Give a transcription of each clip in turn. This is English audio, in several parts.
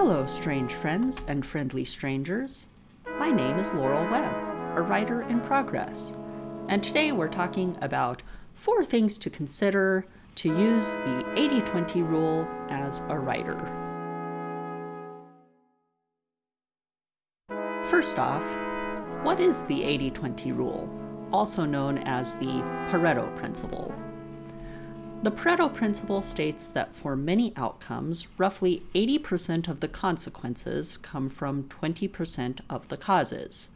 Hello, strange friends and friendly strangers. My name is Laurel Webb, a writer in progress, and today we're talking about 4 things to consider to use the 80-20 rule as a writer. First off, what is the 80-20 rule, also known as the Pareto Principle? The Pareto Principle states that for many outcomes, roughly 80% of the consequences come from 20% of the causes.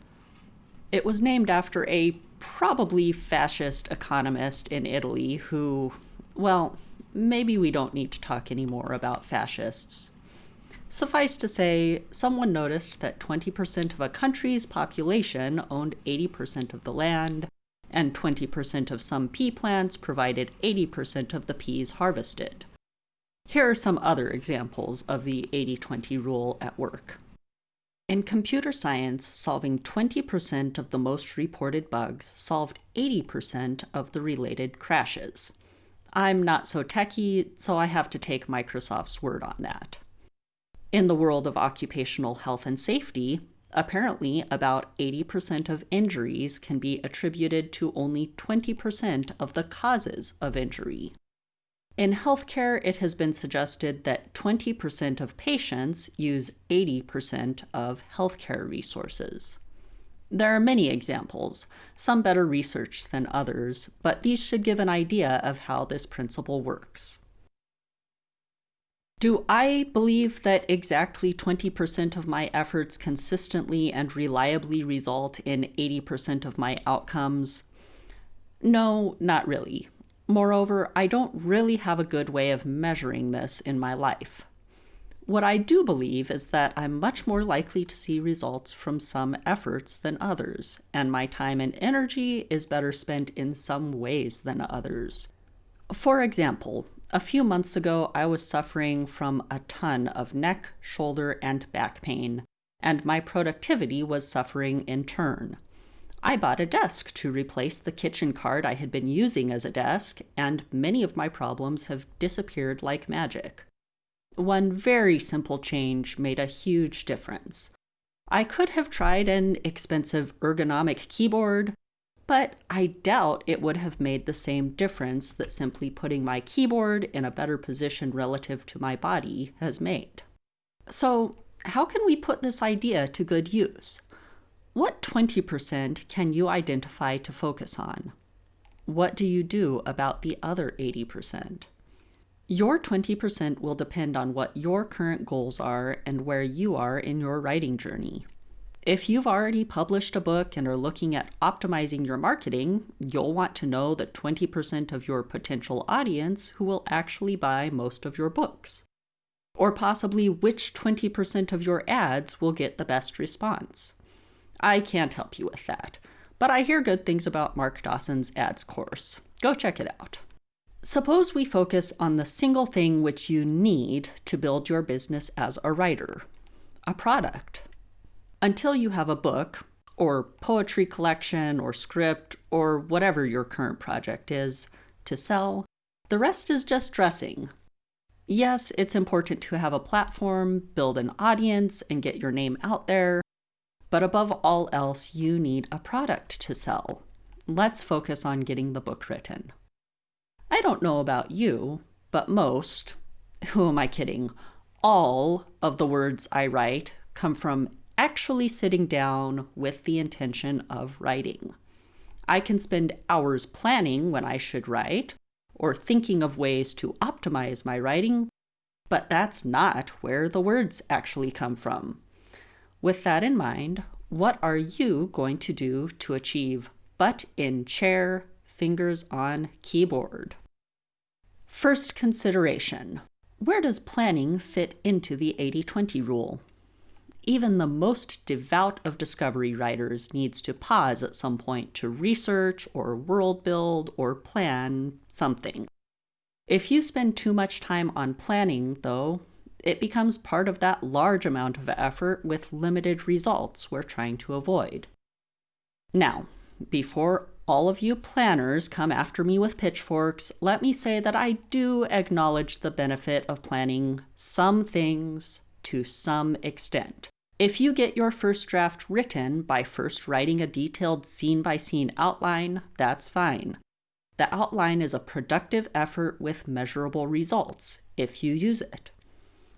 It was named after a probably fascist economist in Italy who, well, maybe we don't need to talk anymore about fascists. Suffice to say, someone noticed that 20% of a country's population owned 80% of the land, and 20% of some pea plants provided 80% of the peas harvested. Here are some other examples of the 80-20 rule at work. In computer science, solving 20% of the most reported bugs solved 80% of the related crashes. I'm not so techy, so I have to take Microsoft's word on that. In the world of occupational health and safety, apparently, about 80% of injuries can be attributed to only 20% of the causes of injury. In healthcare, it has been suggested that 20% of patients use 80% of healthcare resources. There are many examples, some better researched than others, but these should give an idea of how this principle works. Do I believe that exactly 20% of my efforts consistently and reliably result in 80% of my outcomes? No, not really. Moreover, I don't really have a good way of measuring this in my life. What I do believe is that I'm much more likely to see results from some efforts than others, and my time and energy is better spent in some ways than others. For example, a few months ago, I was suffering from a ton of neck, shoulder, and back pain, and my productivity was suffering in turn. I bought a desk to replace the kitchen cart I had been using as a desk, and many of my problems have disappeared like magic. One very simple change made a huge difference. I could have tried an expensive ergonomic keyboard, but I doubt it would have made the same difference that simply putting my keyboard in a better position relative to my body has made. So, how can we put this idea to good use? What 20% can you identify to focus on? What do you do about the other 80%? Your 20% will depend on what your current goals are and where you are in your writing journey. If you've already published a book and are looking at optimizing your marketing, you'll want to know the 20% of your potential audience who will actually buy most of your books. Or possibly which 20% of your ads will get the best response. I can't help you with that, but I hear good things about Mark Dawson's ads course. Go check it out. Suppose we focus on the single thing which you need to build your business as a writer: a product. Until you have a book, or poetry collection, or script, or whatever your current project is, to sell, the rest is just dressing. Yes, it's important to have a platform, build an audience, and get your name out there, but above all else, you need a product to sell. Let's focus on getting the book written. I don't know about you, but most, who am I kidding, all of the words I write come from actually sitting down with the intention of writing. I can spend hours planning when I should write, or thinking of ways to optimize my writing, but that's not where the words actually come from. With that in mind, what are you going to do to achieve butt in chair, fingers on keyboard? First consideration: where does planning fit into the 80-20 rule? Even the most devout of discovery writers needs to pause at some point to research or world build or plan something. If you spend too much time on planning, though, it becomes part of that large amount of effort with limited results we're trying to avoid. Now, before all of you planners come after me with pitchforks, let me say that I do acknowledge the benefit of planning some things to some extent. If you get your first draft written by first writing a detailed scene-by-scene outline, that's fine. The outline is a productive effort with measurable results if you use it.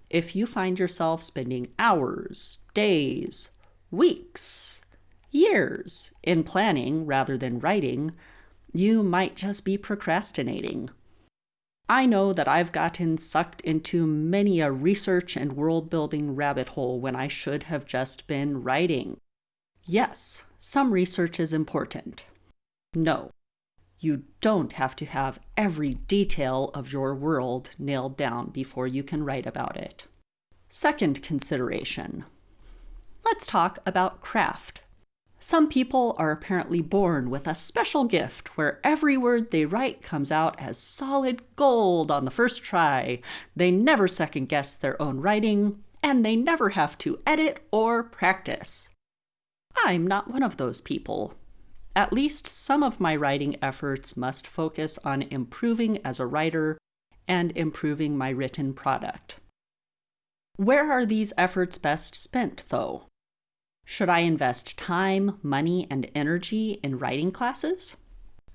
If you find yourself spending hours, days, weeks, years in planning rather than writing, you might just be procrastinating. I know that I've gotten sucked into many a research and world-building rabbit hole when I should have just been writing. Yes, some research is important. No, you don't have to have every detail of your world nailed down before you can write about it. Second consideration. Let's talk about craft. Some people are apparently born with a special gift where every word they write comes out as solid gold on the first try. They never second guess their own writing, and they never have to edit or practice. I'm not one of those people. At least some of my writing efforts must focus on improving as a writer and improving my written product. Where are these efforts best spent, though? Should I invest time, money, and energy in writing classes?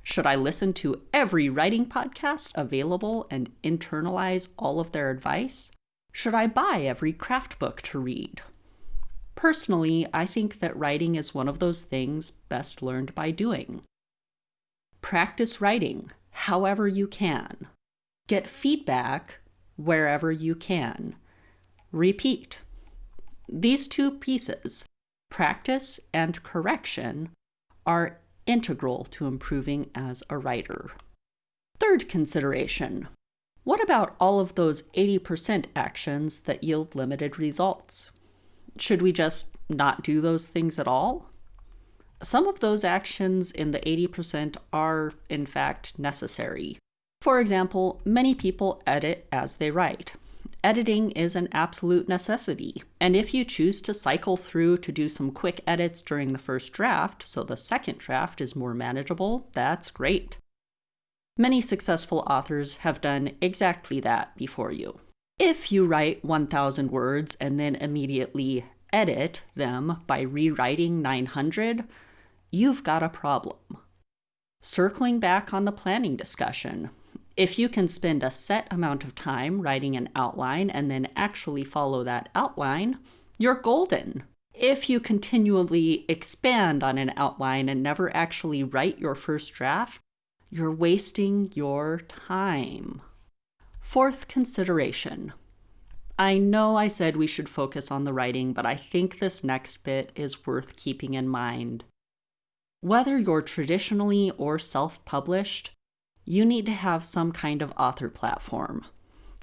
Should I listen to every writing podcast available and internalize all of their advice? Should I buy every craft book to read? Personally, I think that writing is one of those things best learned by doing. Practice writing however you can. Get feedback wherever you can. Repeat. These two pieces, practice and correction, are integral to improving as a writer. Third consideration. What about all of those 80% actions that yield limited results? Should we just not do those things at all? Some of those actions in the 80% are, in fact, necessary. For example, many people edit as they write. Editing is an absolute necessity, and if you choose to cycle through to do some quick edits during the first draft so the second draft is more manageable, that's great. Many successful authors have done exactly that before you. If you write 1,000 words and then immediately edit them by rewriting 900, you've got a problem. Circling back on the planning discussion, if you can spend a set amount of time writing an outline and then actually follow that outline, you're golden. If you continually expand on an outline and never actually write your first draft, you're wasting your time. Fourth consideration. I know I said we should focus on the writing, but I think this next bit is worth keeping in mind. Whether you're traditionally or self-published, you need to have some kind of author platform.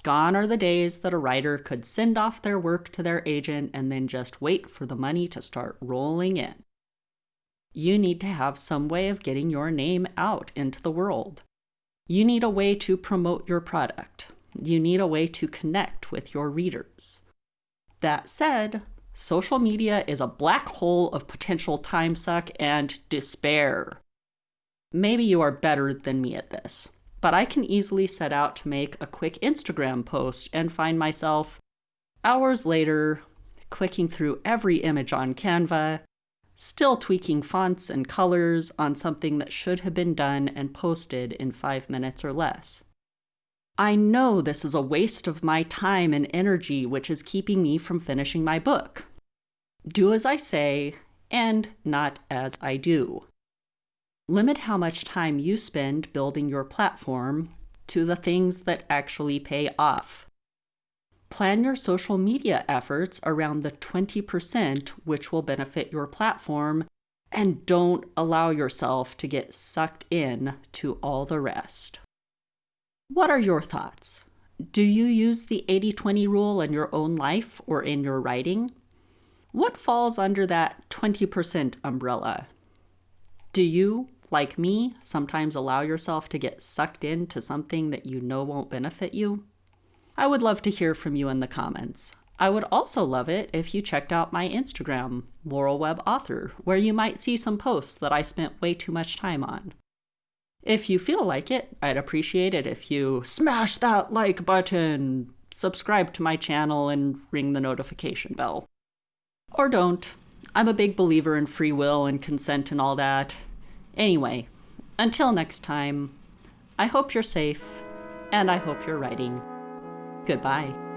Gone are the days that a writer could send off their work to their agent and then just wait for the money to start rolling in. You need to have some way of getting your name out into the world. You need a way to promote your product. You need a way to connect with your readers. That said, social media is a black hole of potential time suck and despair. Maybe you are better than me at this, but I can easily set out to make a quick Instagram post and find myself, hours later, clicking through every image on Canva, still tweaking fonts and colors on something that should have been done and posted in 5 minutes or less. I know this is a waste of my time and energy, which is keeping me from finishing my book. Do as I say, and not as I do. Limit how much time you spend building your platform to the things that actually pay off. Plan your social media efforts around the 20% which will benefit your platform, and don't allow yourself to get sucked in to all the rest. What are your thoughts? Do you use the 80-20 rule in your own life or in your writing? What falls under that 20% umbrella? Do you, like me, sometimes allow yourself to get sucked into something that you know won't benefit you? I would love to hear from you in the comments. I would also love it if you checked out my Instagram, Laurel Webb Author, where you might see some posts that I spent way too much time on. If you feel like it, I'd appreciate it if you smash that like button, subscribe to my channel and ring the notification bell. Or don't. I'm a big believer in free will and consent and all that. Anyway, until next time, I hope you're safe, and I hope you're writing. Goodbye.